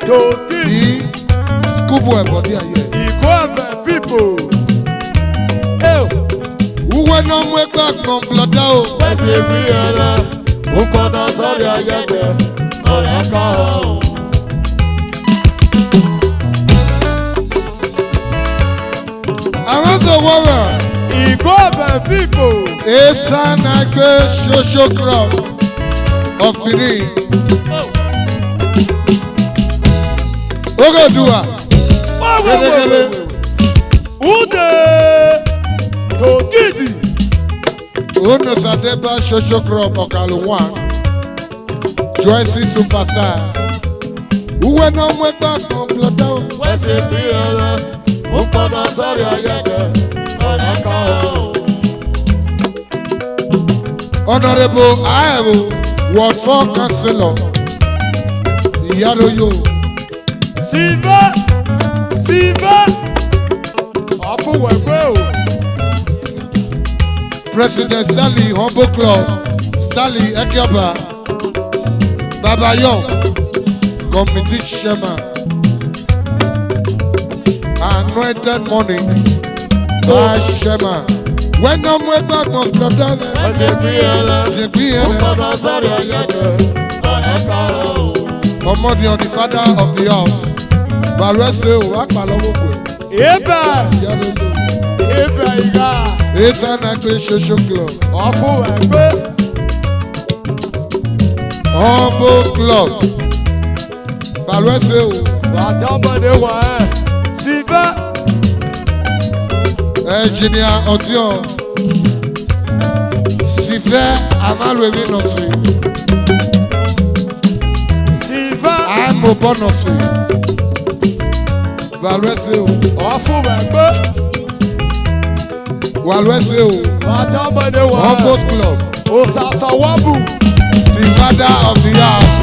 Those kids. School boy body here. Equipment people. Who went on way back from Bloodao? Where's the beer? Who can I sorry I get there? Oh, I can't. I want the world. Equipment people. Esan Oyeeee social crowd of Benin. Ogodua. Who the Togidi? Ono Sadeba social crowd of Kaluwan. Joyce superstar. Who went on way back from Bloodao? Where's the beer? Who can I sorry I get there? Oh, I can't. Honorable Ayeeee, Ward 4 Councillor, Yaroyo. Siva, Afu Wegwe. President Stanley Humble Club, Stanley Ekiaba, Baba Young, Committee Chairman, Anointed Money, Vice Chairman. When I'm way back on brother, Where's the beer? Who can I sorry I get there? Oh, I can't. Omodi on the father of the house. Valwese o akpalowo kwe. Eba, Iga. Esan Oyeeee social club. Afu Wegwe. Humble club. Valwese o. Adabhiie wa. Siva. Engineer Odion. Sive Amaluemi Nosi. Siva. Amo Bonosi. Valwese o. Afu Wegwe. Valwese o. Adabhiie wa. Humble club. Osasawabu. The father of the house.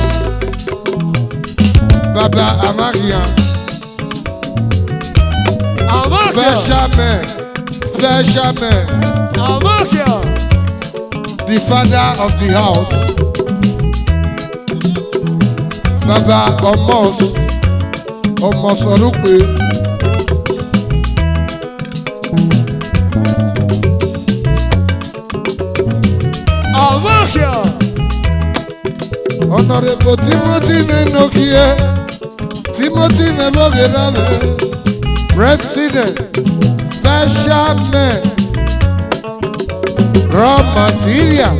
Baba Amagian. Amakia. Special man. Amakia. The father of the house. Baba Omos Orukwe. Amakia. Honorable Timothy Menokie. Timothy Memogirame. President. Special man. Raw material.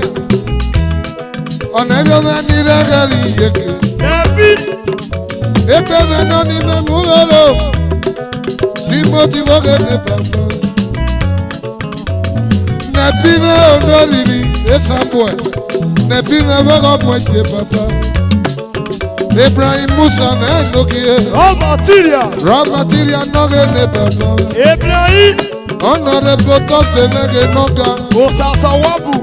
On everyone in the David. Ebe no ni me mulolo. Timothy Mogene papa. Na pive onolili esamboe. Na pive bogo moje papa. Ibrahim Musa me nokie. Raw material. Raw material no gene papa. Ibrahim. Honorable Tose Mege Noga. Osasawabu.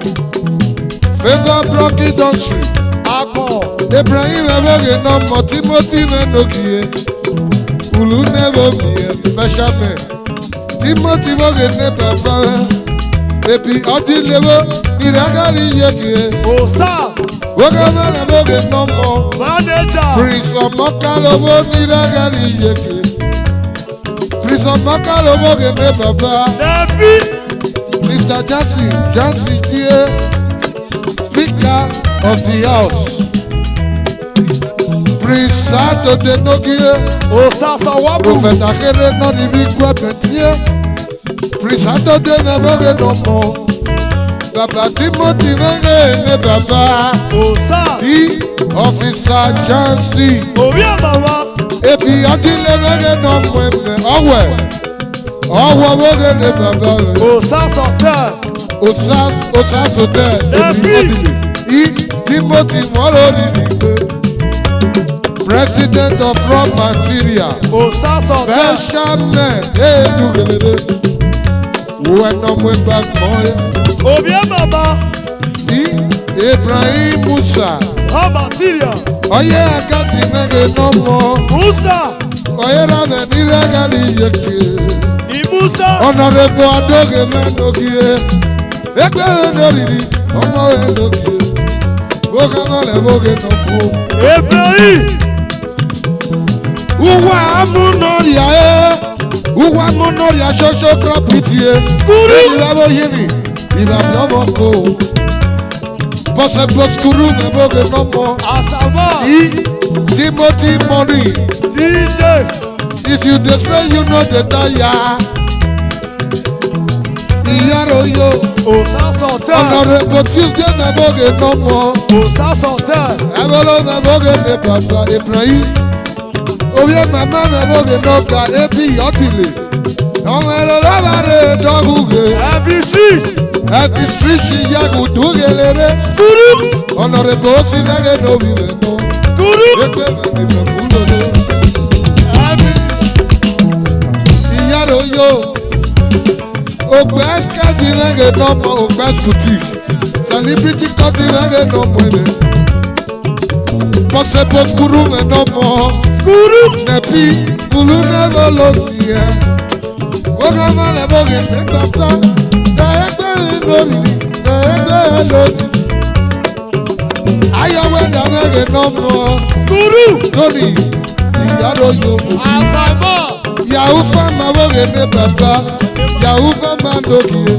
Favor Block Industry. Akọ. Ibrahim Mege no Timothy me nokie. Ulu never be a special man. Timothy Mogene papa. Epi odi lewo ni ragali yeke. Osas. Wogana na Moge no more. Manager. Prince of Makalowo ni ragali yeke. Prince of Makalowo gene papa. David. Mr. Jansi here, Speaker of the House. Prince Saturday Nogie. Osasawabu. Prophet Akere no the big weapon here. Prince Saturday never get no more. Baba Timothy ne Baba. Osas. The Officer Jansi. Oria Baba. Ebi Adile ne no mweme. Owe ne Baba. Osas Hotel. Osas Hotel. Ebi Adile. Timothy Mwaloni Nigbe. President of Raw Material. Osas Hotel. Special man. Hey, you get it. When I'm way back, boy. Oria Baba. Ibrahim Musa. Raw material. Oye akasi mege no more. Musa. Oye rame ni regali yeke. Imusa. Honorable Adoge Menogie. Egbe Enolili. Omo Enogie. Boga mole boge no mo. Ibrahim. Uwa munoria Uwa munoria social property. Skuru. Iba yini. Iba biomoko. Possible skuru me boge nomo. Asaba. Timothy money. DJ. If you despair, you know the tire. Iyaro yo. Osa Santel. Honorable Tuesday me boge nomo. Osa Santel. Ebolo me boge ne papa Ibrahim. Oye mama me boge noka ebi yotile. Ongelo labare doguge. Happy Cheese. Happy street yagu dugelere. Skuru. Honorable Sinage no vive no. Skuru. Ekwe me me fulo. Happy. Iyaro yo. Ogbes kadinage no mo Ogbes boutique. Celebrity kadinage no mo ebe. Possible skuru me no mo. Skuru. Nepi ulu never lost here. Woga mala boge ne tata. Da egbe lori, da egbe lori. Ayawe da nege no mo. Skuru. Tony, iyaro yo. Asaba. Yahoo fama boge ne papa. Yahoo fama dogie.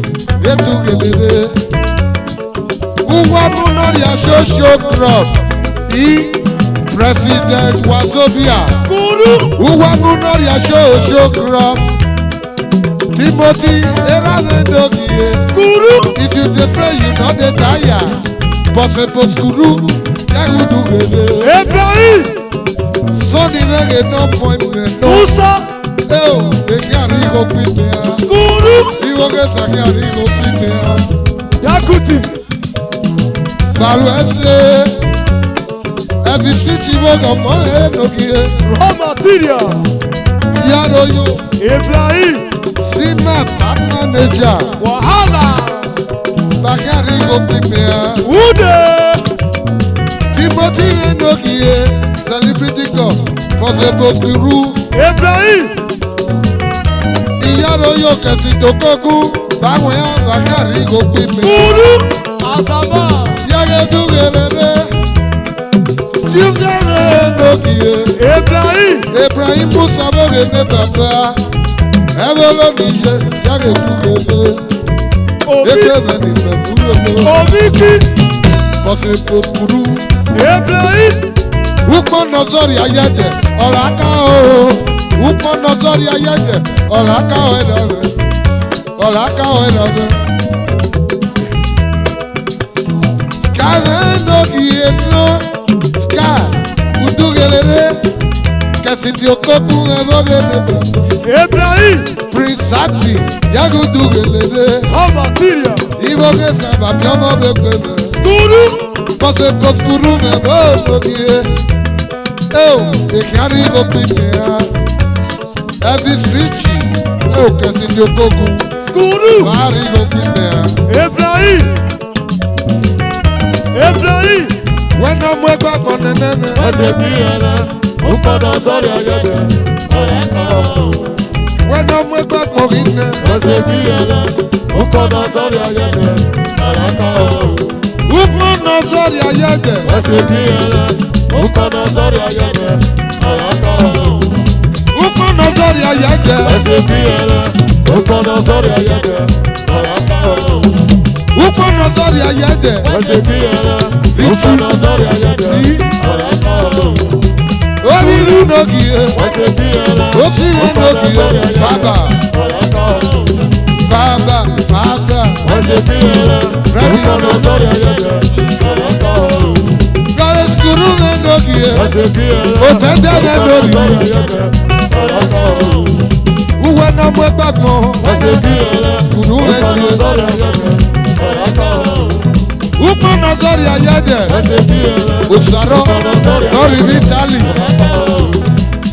Etu gelele. Uwa munoria social crop. President Wazobia. Skuru. Uwa munoria social crop. Timothy Eravendogie. Skuru. If you despair, you know the tire. Possible skuru. Yagudu gele. Ibrahim. Sonny nege no point me no. Musa. Oh, they can't go quit there. Skuru. You will get a can't go quit there. Yakuti. Saluese. Every street you walk up on head no gear. Raw material. Yaro yo. Ibrahim. See my manager. Wahala. Bakari go quit there. Ude. Timothy Endogie, celebrity God, for the post to rule. Ibrahim. Iyaro yo kesi tokoku, báwọn ya Bakari go pè mí. Skuru. Asaba. Yage dugelele, Timothy Endogie, Ibrahim. Ibrahim Musa boge ne papa. Ebolo niye, yage dugele, Obi. ekele ni mebulele, Obiki. for the post to rule. Ibrahim. Ukpo nọzọrị ayẹjẹ ọ̀rọ̀ aka o. Ukpo nọzọrị ayẹjẹ ọ̀rọ̀ aka o ẹ̀dọ̀gbẹ̀. Ọ̀rọ̀ aka o ẹ̀dọ̀gbẹ̀. Sky n'oge eno. Sky udugelere. Kẹsìtì okokun ẹ̀bọ̀gẹ̀ n'ebe. Ibrahim. Prince Sati yagudugelere. Raw material. Iboge sábà bí ọmọ bẹ pẹ mẹ. Skuru. Pose poskuru me bo logie. Ekari go pipe ya. Every street. Kesi di okoku. Skuru. Wari go pipe ya. Ibrahim. Ibrahim. When I'm way back on the name. When I'm way back on the name. Ukpo nọzọrị ayẹjẹ. Ukpo nọzọrị ayẹjẹ. Ukpo nọzọrị ayẹjẹ. Obi ilu n'ogie. Osi ihe n'ogie. Baba. Baba. Baba. Ready for Gare skuru me n'ogie. Otende me n'ogie. Uwe na mwe gbàgbọ́. Skuru me n'ogie. Ukpo nọzọrị ayẹjẹ. Osaro lórí ní Italy.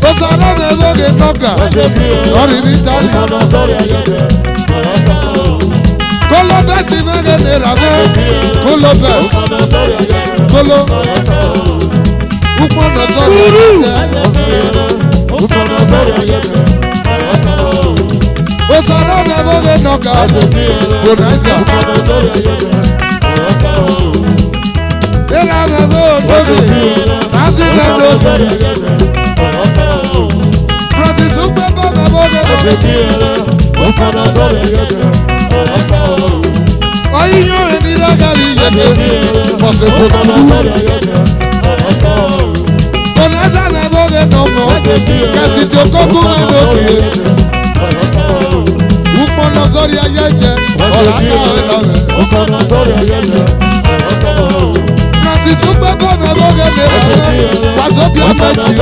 Osaro n'ezoge nọga lórí ní Italy. Kolobe si mege ne rame. Kolobe. Kolo. Ukpo nọzọrị ayẹjẹ. Osaro n'ezoge nọga. Bonaiza. Era me bo n'oge. Nazi me n'oge. Oyiyo eni lagari yete. Pose Onaza na boge nomo. Kasi jokoku na doki. Ukmo nazori ayete. Olaka elave. Francis Ukbebo na boge nebame. Wazobi ameji.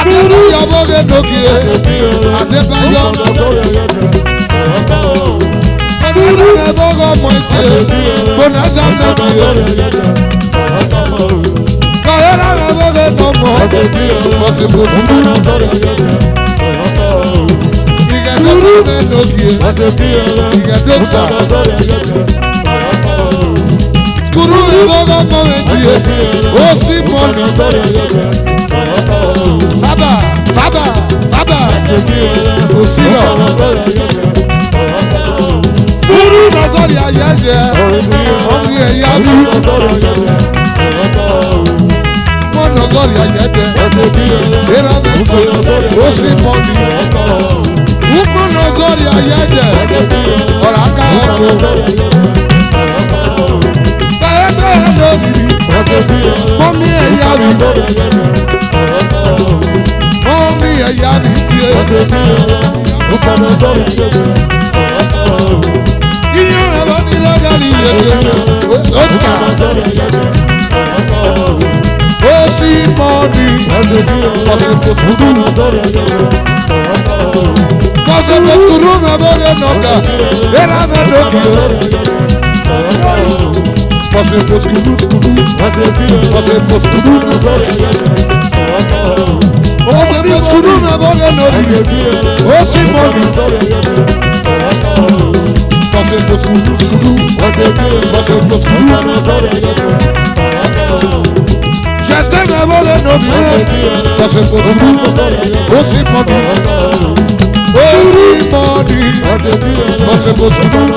Adebayo boge doki. Adebayo. Onaza na boge moite. Onaza na boge. Kahera na boge nomo. Pose Skuru eboga momentie, osi money. Baba, osino. Skuru nazari ayẹyẹ, ọmọ ẹ̀yà mi. Mo nazari ayẹyẹ, era mẹ́fọ́, osi money. Ukmo nazari ayẹyẹ, ọ̀rọ̀ aka ọkọ̀. Mommy ẹ̀yà mi. Mommy ẹ̀yà mi bíi. Iyán ẹ̀rọ ní lọ́gàlì yẹ̀yẹ̀. Oscar. Ó sì mọ́ ni. Kọ̀sẹ̀ pòsùkúrú. Kọ̀sẹ̀ pòsùkúrú mẹ́bọ̀rẹ̀ nọ̀gà. Ẹ̀rọ mẹ́dọ̀gì. Pose poskuru, pose poskuru, pose poskuru na boge nori, osi moni. Pose poskuru, pose poskuru. Cheste na boge nori, pose poskuru, osi moni. Osi moni, pose poskuru.